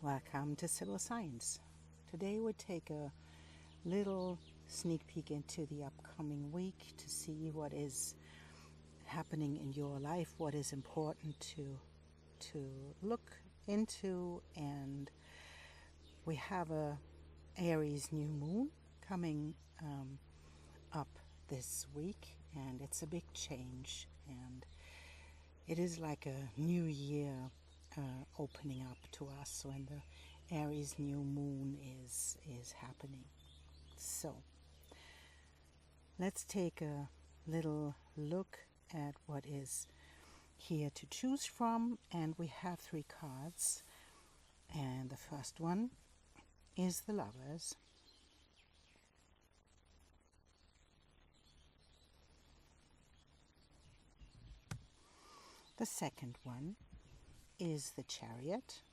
Welcome to Sybille Science. Today we take a little sneak peek into the upcoming week to see what is happening in your life, what is important to look into, and we have a Aries new moon coming up this week, and it's a big change, and it is like a new year opening up to us when the Aries new moon is happening. So let's take a little look at what is here to choose from, and we have 3 cards, and the first one is the Lovers. The second one is the Chariot.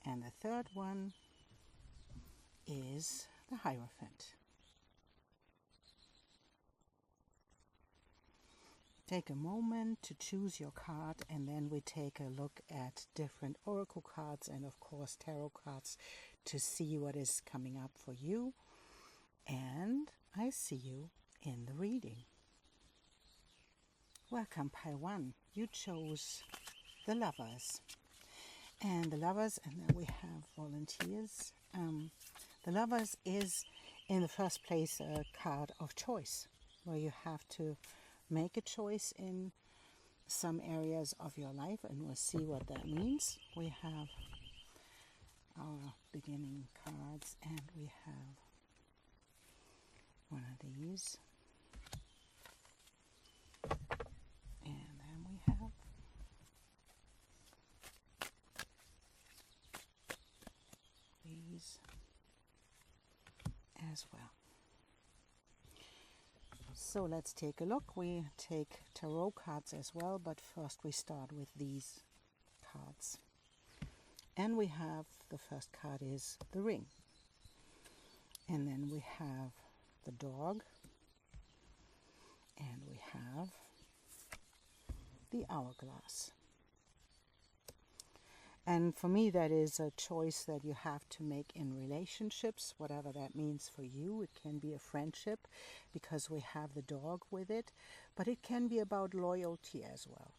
And the third one is the Hierophant. Take a moment to choose your card, and then we take a look at different oracle cards and of course tarot cards to see what is coming up for you. And I see you in the reading. Welcome, Pile 1. You chose the Lovers. And the Lovers, and then we have volunteers. The Lovers is, in the first place, a card of choice, where you have to make a choice in some areas of your life, and we'll see what that means. We have our beginning cards, and we have one of these, and then we have these as well. So let's take a look. We take tarot cards as well, but first we start with these cards. And we have, the first card is the Ring. And then we have the Dog, and we have the Hourglass. And for me, that is a choice that you have to make in relationships, whatever that means for you. It can be a friendship because we have the Dog with it, but it can be about loyalty as well.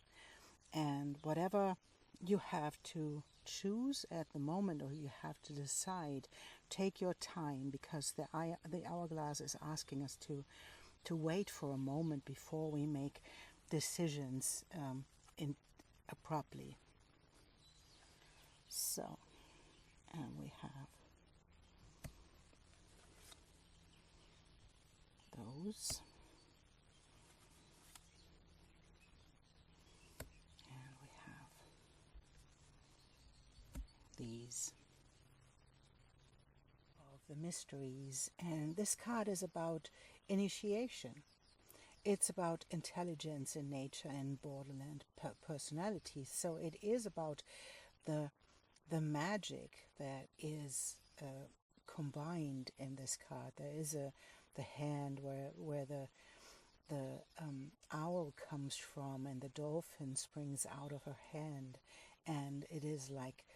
And whatever you have to choose at the moment, or you have to decide, take your time, because the Hourglass is asking us to wait for a moment before we make decisions abruptly. So, and we have those, and we have these of the Mysteries. And this card is about initiation. It's about intelligence in nature and borderland personality. So it is about the magic that is combined in this card. There is the hand where the owl comes from, and the dolphin springs out of her hand, and it is like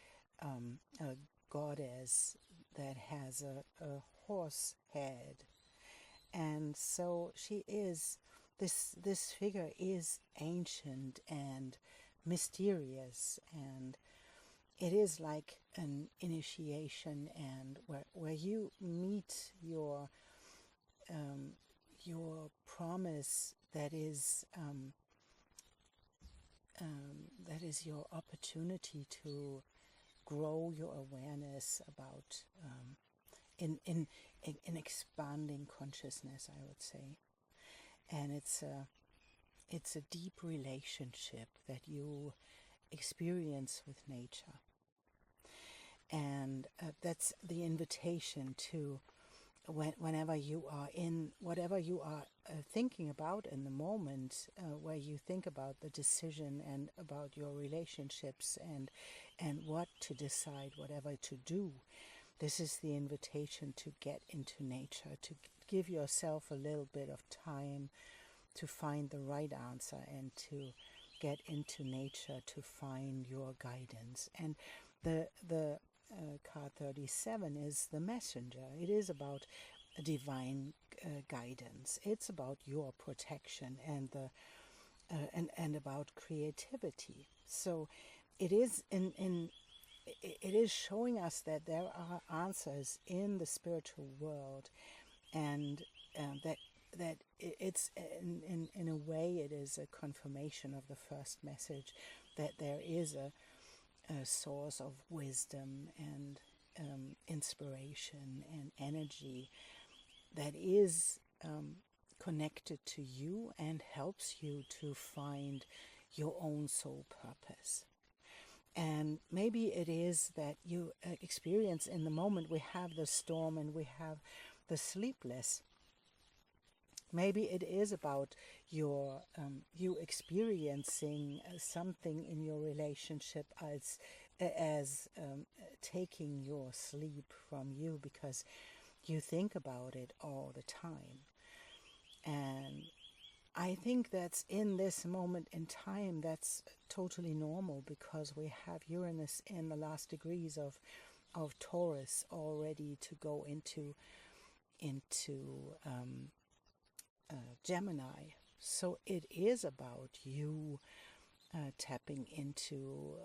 a goddess that has a horse head. And so she is, this figure is ancient and mysterious, and it is like an initiation, and where you meet your promise, that is your opportunity to grow your awareness about in expanding consciousness, I would say. And it's a deep relationship that you experience with nature. And that's the invitation to, whenever you are in whatever you are thinking about in the moment, where you think about the decision and about your relationships and what to decide, whatever to do. This is the invitation to get into nature, to give yourself a little bit of time find the right answer and to get into nature to find your guidance. And the card 37 is the messenger. It is about divine guidance. It's about your protection and the and about creativity. So it is it is showing us that there are answers in the spiritual world, and that it's in a way it is a confirmation of the first message, that there is a source of wisdom and inspiration and energy that is connected to you and helps you to find your own soul purpose. And maybe it is that you experience in the moment, we have the storm and we have the sleepless. Maybe it is about your you experiencing something in your relationship as taking your sleep from you, because you think about it all the time. And I think that's in this moment in time, that's totally normal, because we have Uranus in the last degrees of Taurus already to go into Gemini. So it is about you tapping into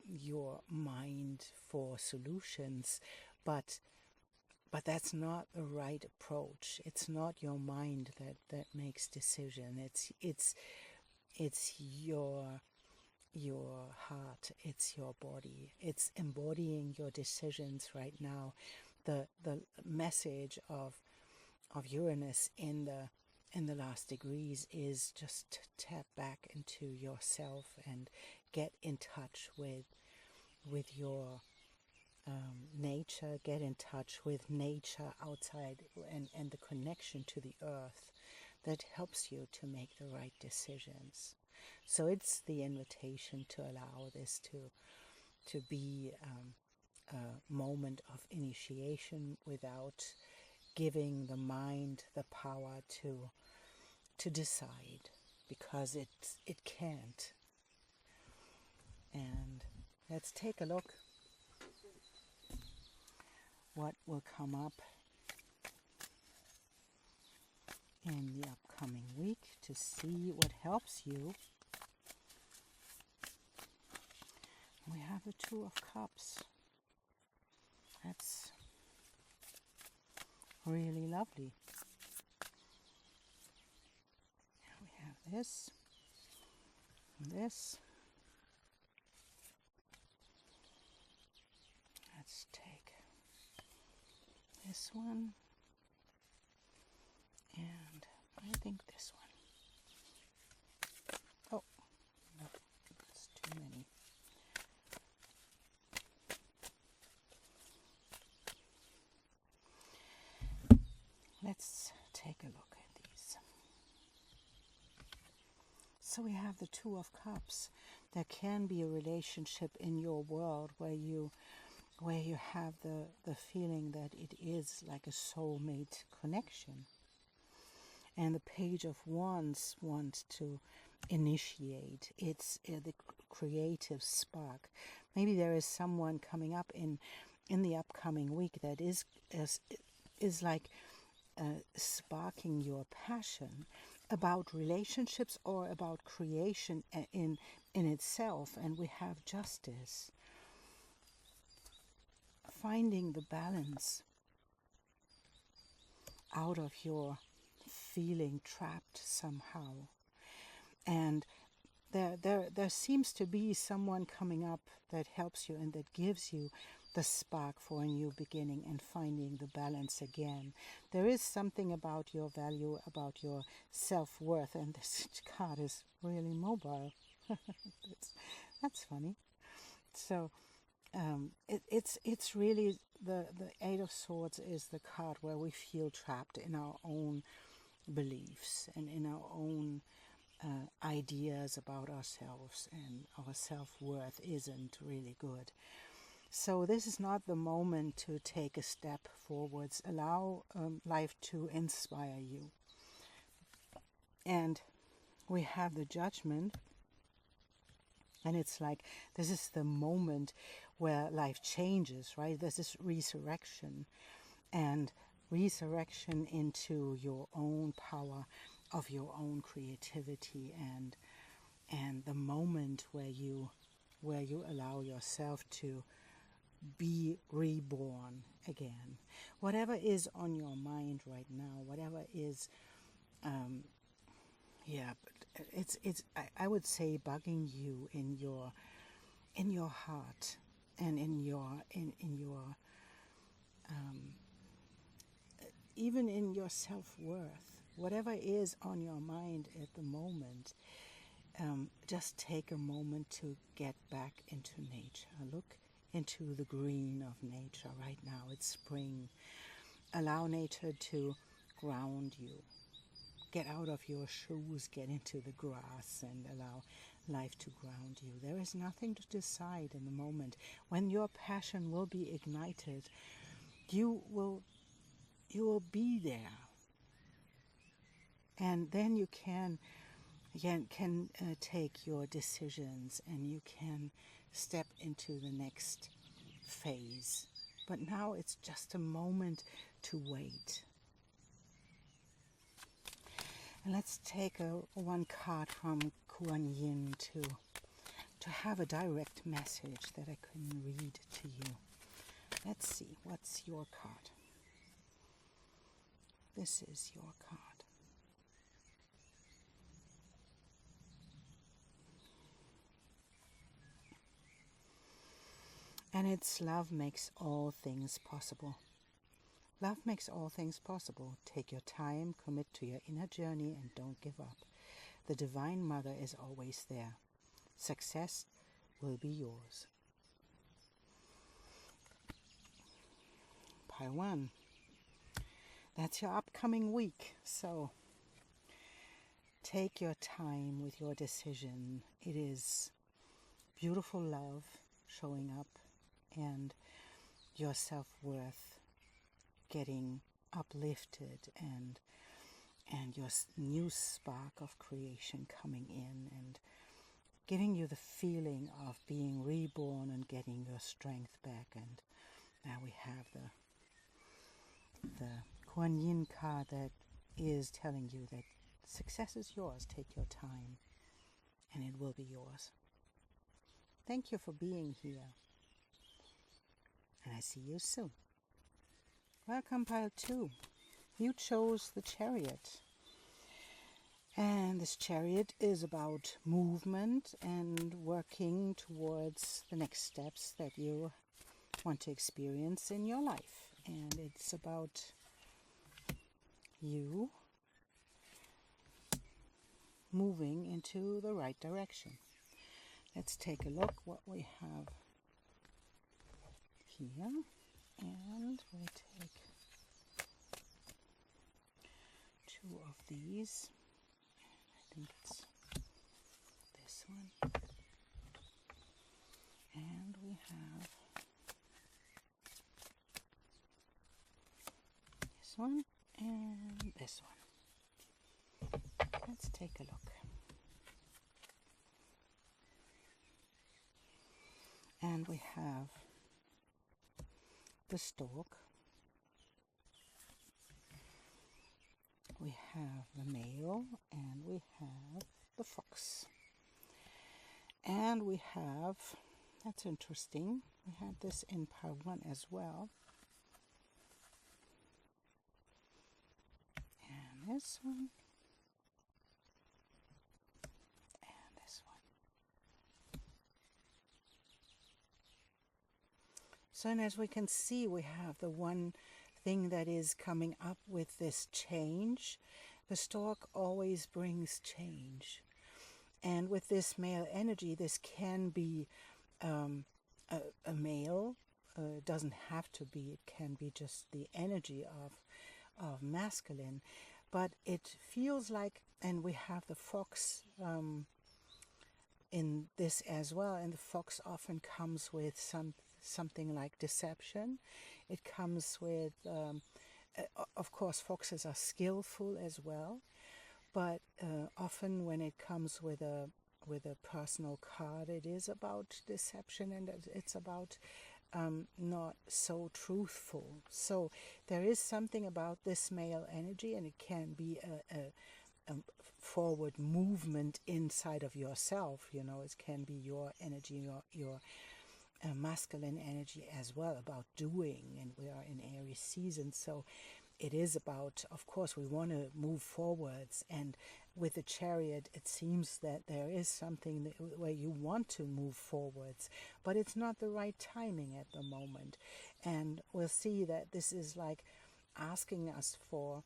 your mind for solutions, but that's not the right approach. It's not your mind that makes decision. It's your heart. It's your body. It's embodying your decisions right now. The message of Uranus in the last degrees is just to tap back into yourself and get in touch with your nature, get in touch with nature outside, and the connection to the earth that helps you to make the right decisions. So it's the invitation to allow this to be a moment of initiation without giving the mind the power to decide, because it can't. And let's take a look what will come up in the upcoming week to see what helps you. We have the Two of Cups. That's really lovely. We have this, and this. Let's take this one, and I think this one. Oh, no, that's too many. Let's take a look at these. So we have the Two of Cups. There can be a relationship in your world where you have the feeling that it is like a soulmate connection. And the Page of Wands wants to initiate. It's the creative spark. Maybe there is someone coming up in the upcoming week that is like sparking your passion about relationships or about creation in itself. And we have Justice. Finding the balance out of your feeling trapped somehow. And there seems to be someone coming up that helps you and that gives you the spark for a new beginning and finding the balance again. There is something about your value, about your self-worth, and this card is really mobile. That's funny. So it's really the Eight of Swords is the card where we feel trapped in our own beliefs and in our own ideas about ourselves, and our self-worth isn't really good. So this is not the moment to take a step forwards. Allow life to inspire you. And we have the Judgment. And it's like, this is the moment where life changes, right? This is resurrection. And resurrection into your own power of your own creativity, and the moment where you allow yourself to be reborn again. Whatever is on your mind right now, whatever is I would say bugging you in your heart, and in your even in your self-worth, whatever is on your mind at the moment, just take a moment to get back into nature. Look into the green of nature right now. It's spring. Allow nature to ground you. Get out of your shoes, get into the grass, and allow life to ground you. There is nothing to decide in the moment. When your passion will be ignited, you will be there. And then you can take your decisions, and you can step into the next phase. But now it's just a moment to wait. And let's take one card from Kuan Yin to have a direct message that I can read to you. Let's see, what's your card? This is your card. And it's love makes all things possible. Love makes all things possible. Take your time, commit to your inner journey, and don't give up. The Divine Mother is always there. Success will be yours. Pile 1. That's your upcoming week. So take your time with your decision. It is beautiful love showing up, and your self-worth getting uplifted, and your new spark of creation coming in and giving you the feeling of being reborn and getting your strength back. And now we have the Kuan Yin card that is telling you that success is yours. Take your time and it will be yours. Thank you for being here, and I see you soon. Welcome, pile 2. You chose the Chariot. And this Chariot is about movement and working towards the next steps that you want to experience in your life. And it's about you moving into the right direction. Let's take a look what we have here. And we take 2 of these. I think it's this one. And we have this one and this one. Let's take a look. And we have the stork, we have the male, and we have the fox. And we have, that's interesting, we had this in pile 1 as well. And this one. And this one. So, and as we can see, we have the one thing that is coming up with this change. The stork always brings change. And with this male energy, this can be a male. Doesn't have to be. It can be just the energy of masculine. But it feels like, and we have the fox in this as well. And the fox often comes with something like deception. It comes with, of course, foxes are skillful as well. But often when it comes with a personal card, it is about deception, and it's about not so truthful. So there is something about this male energy, and it can be a forward movement inside of yourself. You know, it can be your energy, your masculine energy as well, about doing. And we are in Aries season, so it is about, of course, we want to move forwards. And with the Chariot, it seems that there is something where you want to move forwards, but it's not the right timing at the moment. And we'll see that this is like asking us for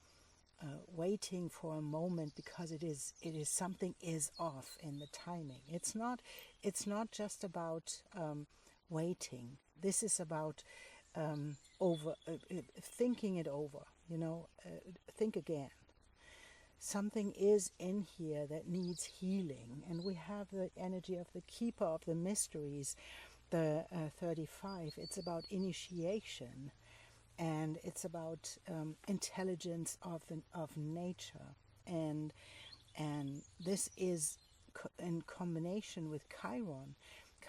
waiting for a moment, because it is something is off in the timing. It's not just about waiting. This is about thinking it over. You know, think again. Something is in here that needs healing, and we have the energy of the Keeper of the Mysteries, the 35. It's about initiation, and it's about intelligence of nature, and this is in combination with Chiron.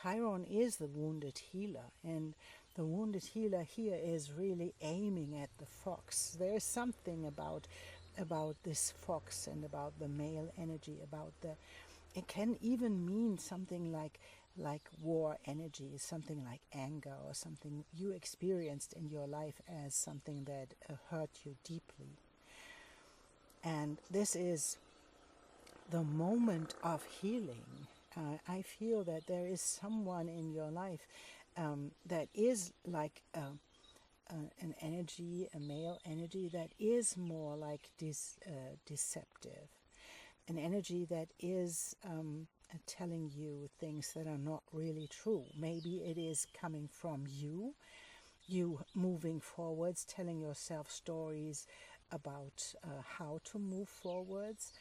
Chiron is the wounded healer, and the wounded healer here is really aiming at the fox. There is something about this fox and about the male energy, it can even mean something like war energy, something like anger, or something you experienced in your life as something that hurt you deeply. And this is the moment of healing. I feel that there is someone in your life that is like an energy, a male energy that is more like deceptive, an energy that is telling you things that are not really true. Maybe it is coming from you moving forwards, telling yourself stories about how to move forwards,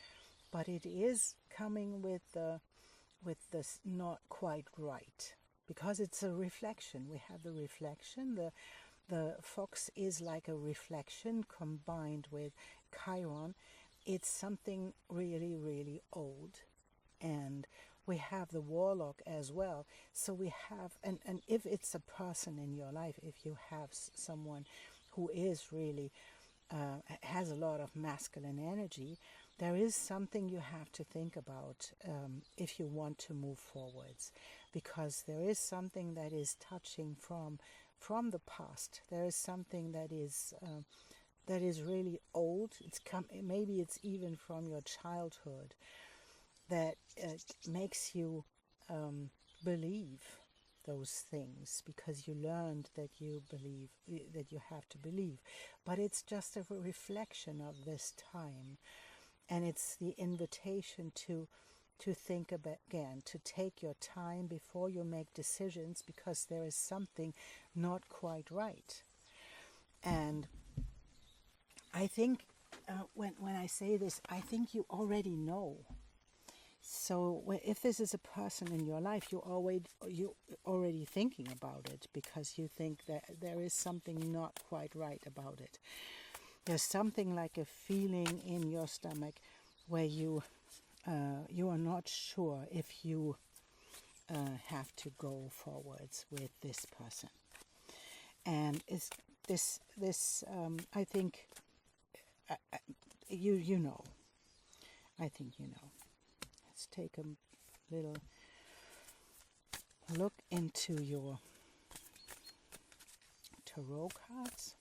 but it is coming with this not quite right, because it's a reflection. We have the reflection. The fox is like a reflection combined with Chiron. It's something really, really old. And we have the warlock as well. So we have, and if it's a person in your life, if you have someone who is really, has a lot of masculine energy, there is something you have to think about if you want to move forwards, because there is something that is touching from the past. There is something that is really old. Maybe it's even from your childhood, that makes you believe those things because you learned that you believe, that you have to believe. But it's just a reflection of this time, and it's the invitation to think about, again, to take your time before you make decisions, because there is something not quite right. And I think when I say this, I think you already know. So if this is a person in your life, you're already thinking about it, because you think that there is something not quite right about it. There's something like a feeling in your stomach where you are not sure if you have to go forwards with this person. And it's this I think you know. I think you know. Let's take a little look into your tarot cards.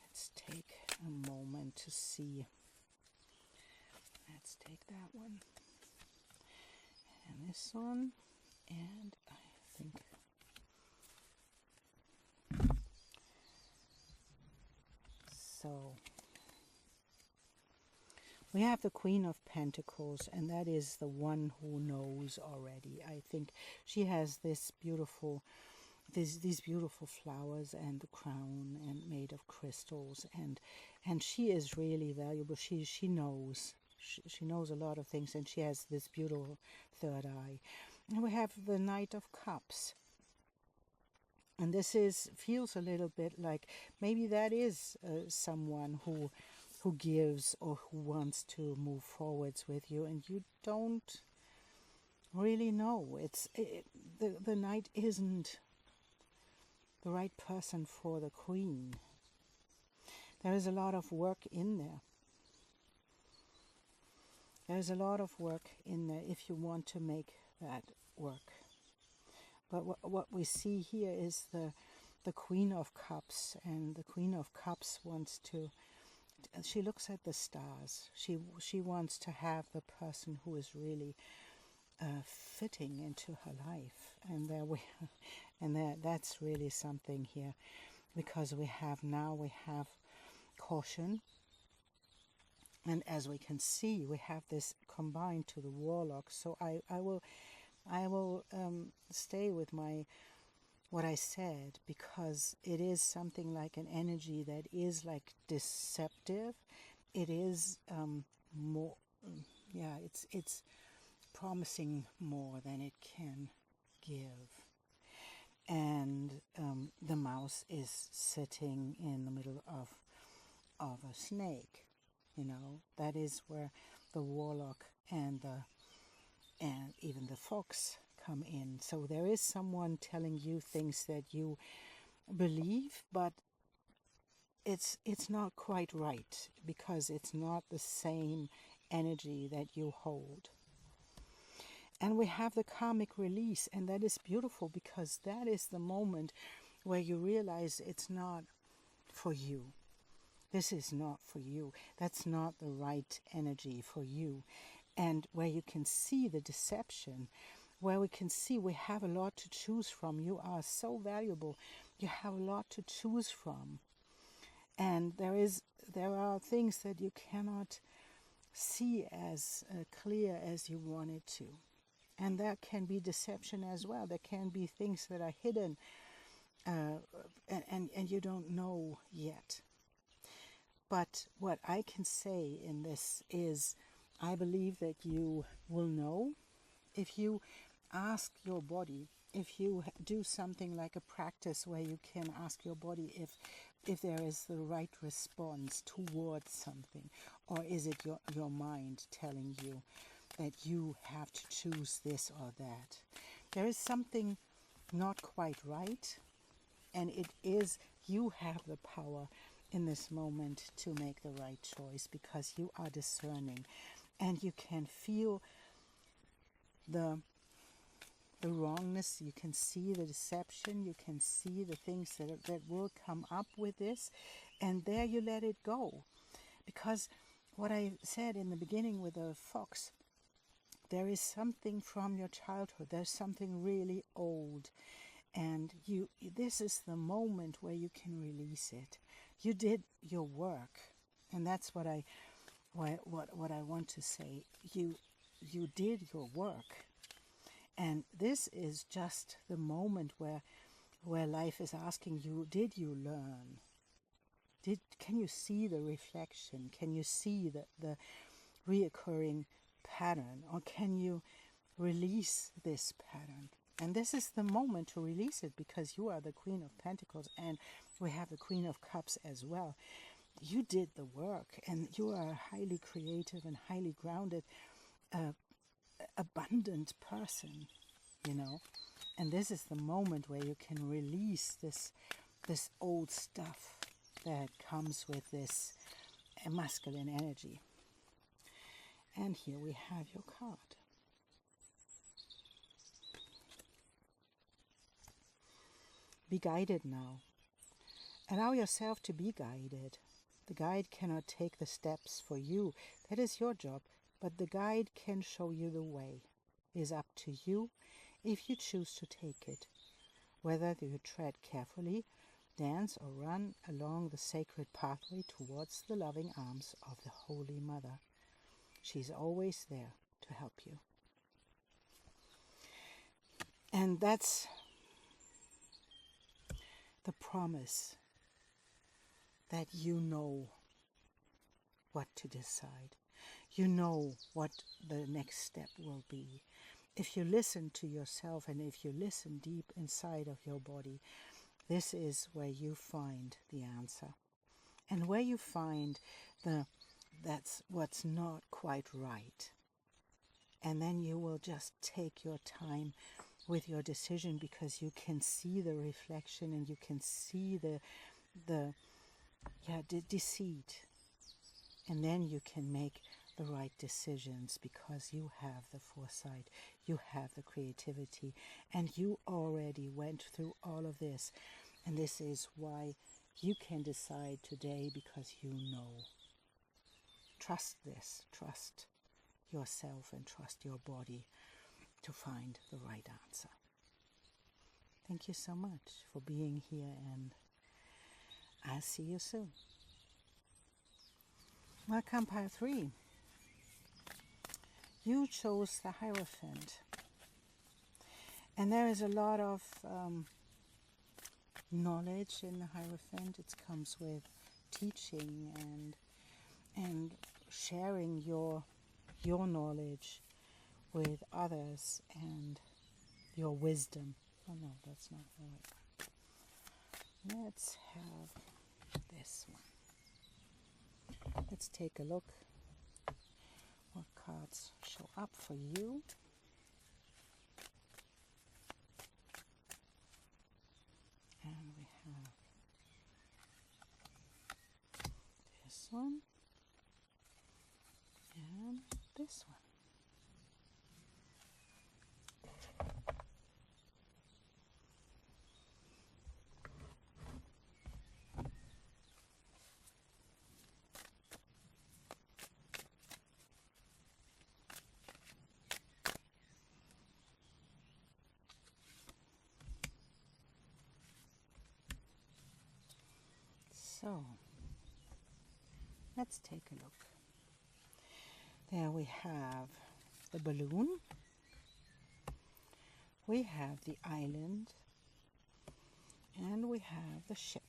Let's take a moment to see. Let's take that one and this one, and I think so. We have the Queen of Pentacles, and that is the one who knows already. I think she has this beautiful, these beautiful flowers and the crown, and made of crystals, and she is really valuable. She knows. She knows a lot of things, and she has this beautiful third eye. And we have the Knight of Cups. And this feels a little bit like maybe that is someone who who gives or who wants to move forwards with you, and you don't really know. The knight isn't the right person for the queen. There is a lot of work in there. There's a lot of work in there if you want to make that work. But what we see here is the Queen of Cups, and the Queen of Cups wants to, she looks at the stars. She wants to have the person who is really fitting into her life, and that's really something here, because we have caution, and as we can see, we have this combined to the Warlock. So I will stay with what I said, because it is something like an energy that is like deceptive. It is more, it's promising more than it can give. And the mouse is sitting in the middle of a snake. That is where the Warlock and even the fox come in. So there is someone telling you things that you believe, but it's not quite right, because it's not the same energy that you hold. And we have the karmic release, and that is beautiful, because that is the moment where you realize it's not for you. This is not for you. That's not the right energy for you. And where you can see the deception, where we can see we have a lot to choose from. You are so valuable. You have a lot to choose from. And there are things that you cannot see as clear as you want it to. And that can be deception as well. There can be things that are hidden and you don't know yet. But what I can say in this is, I believe that you will know if you ask your body, if you do something like a practice where you can ask your body if there is the right response towards something, or is it your mind telling you that you have to choose this or that. There is something not quite right, and it is, you have the power in this moment to make the right choice, because you are discerning and you can feel the wrongness, you can see the deception, you can see the things that will come up with this, and there you let it go. Because what I said in the beginning with the fox, there is something from your childhood, there's something really old, and this is the moment where you can release it. You did your work, and that's what I want to say. You did your work, and this is just the moment where life is asking you, did you learn? Can you see the reflection? Can you see the reoccurring pattern, or can you release this pattern? And this is the moment to release it, because you are the Queen of Pentacles, and we have the Queen of Cups as well. You did the work, and you are a highly creative and highly grounded, abundant person, and this is the moment where you can release this old stuff that comes with this masculine energy. And here we have your card. Be guided now. Allow yourself to be guided. The guide cannot take the steps for you. That is your job. But the guide can show you the way. It is up to you if you choose to take it. Whether you tread carefully, dance or run along the sacred pathway towards the loving arms of the Holy Mother. She's always there to help you. And that's the promise that you know what to decide. You know what the next step will be. If you listen to yourself, and if you listen deep inside of your body, this is where you find the answer. and where you find that's what's not quite right. And then you will just take your time with your decision, because you can see the reflection and you can see the deceit. And then you can make the right decisions, because you have the foresight, you have the creativity, and you already went through all of this. And this is why you can decide today, because you know. Trust this, trust yourself and trust your body to find the right answer. Thank you so much for being here, and I'll see you soon. Welcome, Pile 3. You chose the Hierophant. And there is a lot of knowledge in the Hierophant. It comes with teaching and sharing your knowledge with others and your wisdom. Oh no, that's not the right one. Let's have this one. Let's take a look what cards show up for you. And we have this one and this one. So, let's take a look. There we have the balloon, we have the island, and we have the ship.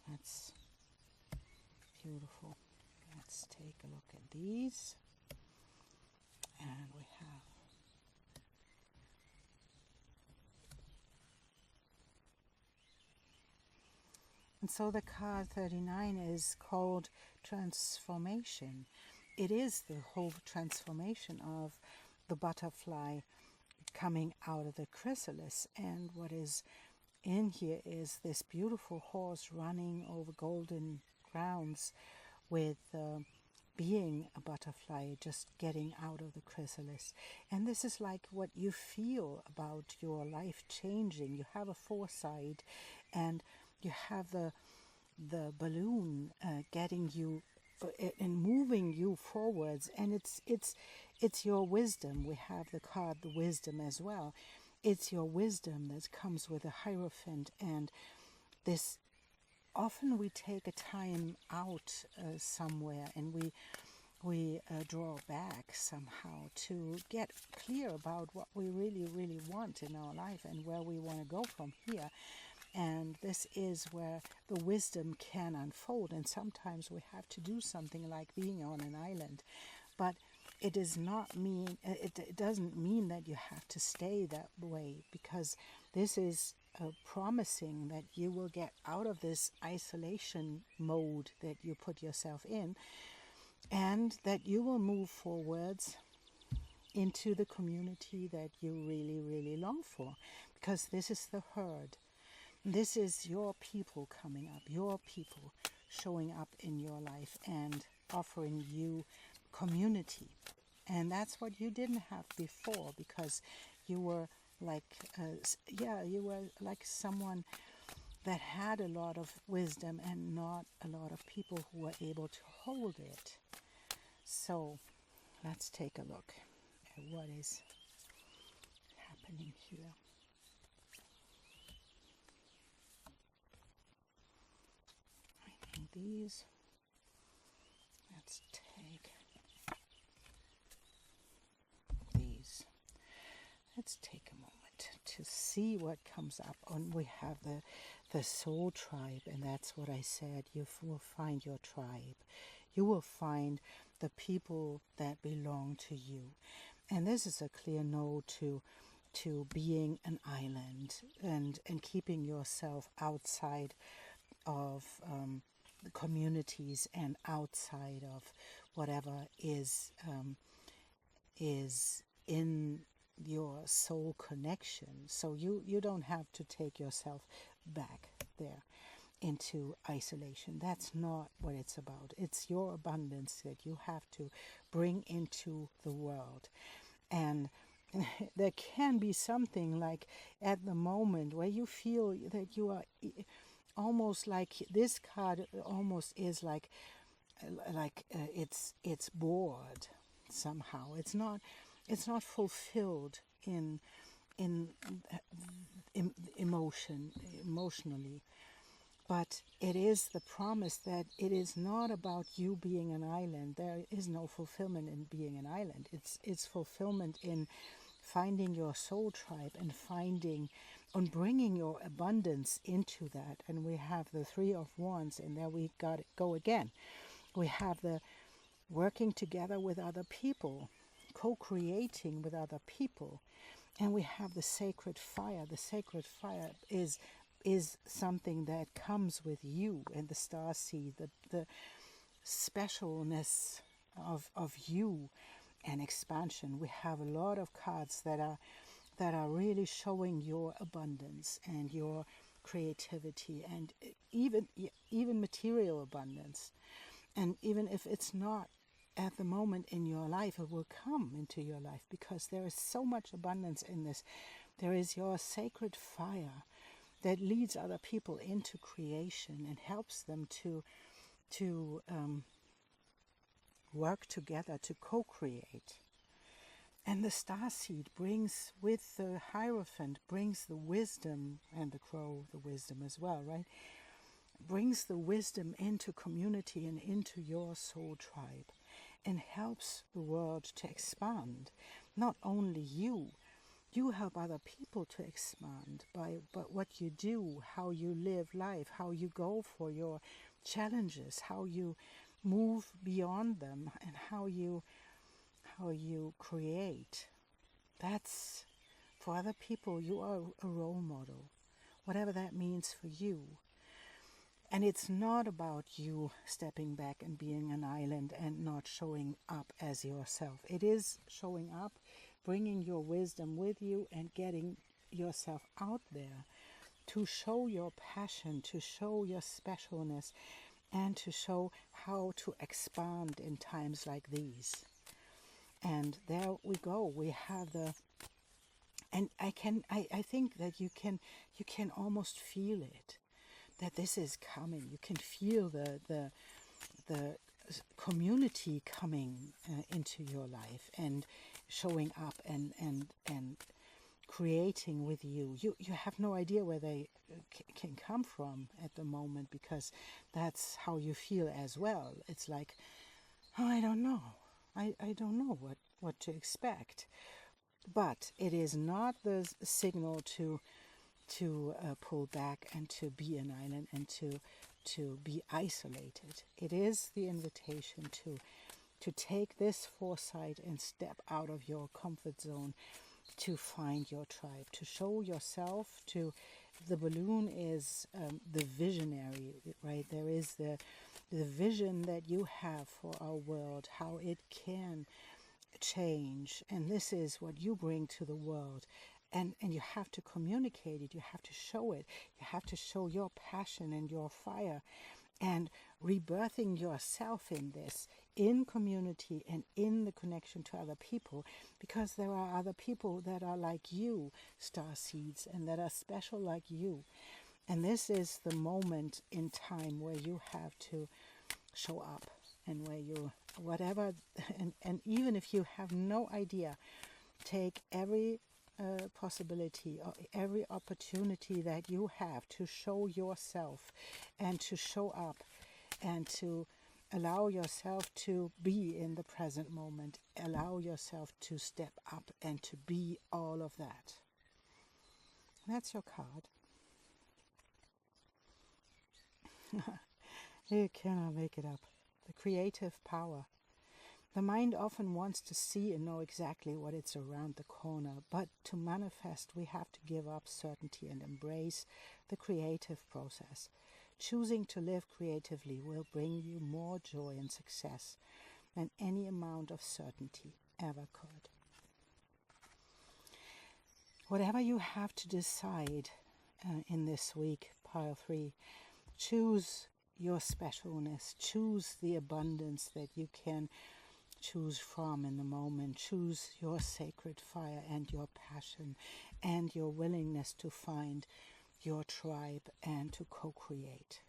That's beautiful. Let's take a look at these. And we have and so the card 39 is called transformation. It is the whole transformation of the butterfly coming out of the chrysalis. And what is in here is this beautiful horse running over golden grounds with being a butterfly, just getting out of the chrysalis. And this is like what you feel about your life changing. You have a foresight, and you have the balloon getting you and moving you forwards, and it's your wisdom. We have the card the wisdom as well. It's your wisdom that comes with a Hierophant, and this often we take a time out somewhere, and we draw back somehow to get clear about what we really want in our life and where we want to go from here. And this is where the wisdom can unfold. And sometimes we have to do something like being on an island. But it does not mean, it doesn't mean that you have to stay that way, because this is promising that you will get out of this isolation mode that you put yourself in, and that you will move forwards into the community that you really long for, because this is the herd. This is your people coming up, your people showing up in your life and offering you community. And that's what you didn't have before, because you were like, you were like someone that had a lot of wisdom and not a lot of people who were able to hold it. So let's take a look at what is happening here. These, let's take these. Let's take a moment to see what comes up. And we have the soul tribe, and that's what I said. You will find your tribe. You will find the people that belong to you. And this is a clear no to to being an island and keeping yourself outside of the communities and outside of whatever is in your soul connection. So you don't have to take yourself back there into isolation. That's not what it's about. It's your abundance that you have to bring into the world. And there can be something like at the moment where you feel that you are almost like this card almost is like it's bored somehow. It's not fulfilled in emotionally. But it is the promise that it is not about you being an island. There is no fulfillment in being an island. It's fulfillment in finding your soul tribe and bringing your abundance into that. And we have the Three of Wands, and there we go again. We have the working together with other people, co-creating with other people. And we have the sacred fire. The sacred fire is something that comes with you and the starseed, the specialness of you and expansion. We have a lot of cards that are really showing your abundance and your creativity and even material abundance. And even if it's not at the moment in your life, it will come into your life because there is so much abundance in this. There is your sacred fire that leads other people into creation and helps them to work together, to co-create. And the starseed brings, with the Hierophant, brings the wisdom, and the crow, the wisdom as well, right? Brings the wisdom into community and into your soul tribe and helps the world to expand. Not only you help other people to expand but what you do, how you live life, how you go for your challenges, how you move beyond them, and how you create. That's for other people. You are a role model, whatever that means for you. And it's not about you stepping back and being an island and not showing up as yourself. It is showing up, bringing your wisdom with you and getting yourself out there to show your passion, to show your specialness, and to show how to expand in times like these. And there we go. We have and I think that you can almost feel it, that this is coming. You can feel the community coming into your life and showing up and creating with you. You have no idea where they can come from at the moment, because that's how you feel as well. It's like, oh, I don't know. I don't know what to expect. But it is not the signal to pull back and to be an island and to be isolated. It is the invitation to take this foresight and step out of your comfort zone, to find your tribe, to show yourself. The balloon is the visionary, right? There is the vision that you have for our world, how it can change, and this is what you bring to the world. And you have to communicate it, you have to show it, you have to show your passion and your fire, and rebirthing yourself in this, in community and in the connection to other people, because there are other people that are like you, star seeds, and that are special like you. And this is the moment in time where you have to show up, and where you, whatever, and even if you have no idea, take every possibility or every opportunity that you have to show yourself and to show up and to allow yourself to be in the present moment. Allow yourself to step up and to be all of that. That's your card. You cannot make it up. The creative power. The mind often wants to see and know exactly what it's around the corner, but to manifest we have to give up certainty and embrace the creative process. Choosing to live creatively will bring you more joy and success than any amount of certainty ever could. Whatever you have to decide in this week, pile 3, choose your specialness, choose the abundance that you can choose from in the moment. Choose your sacred fire and your passion and your willingness to find your tribe and to co-create.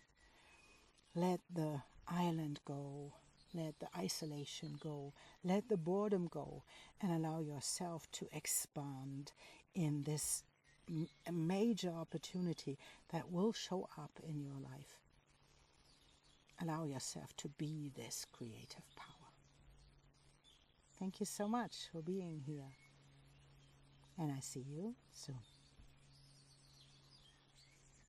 Let the island go, let the isolation go, let the boredom go, and allow yourself to expand in this major opportunity that will show up in your life. Allow yourself to be this creative power. Thank you so much for being here, and I see you soon.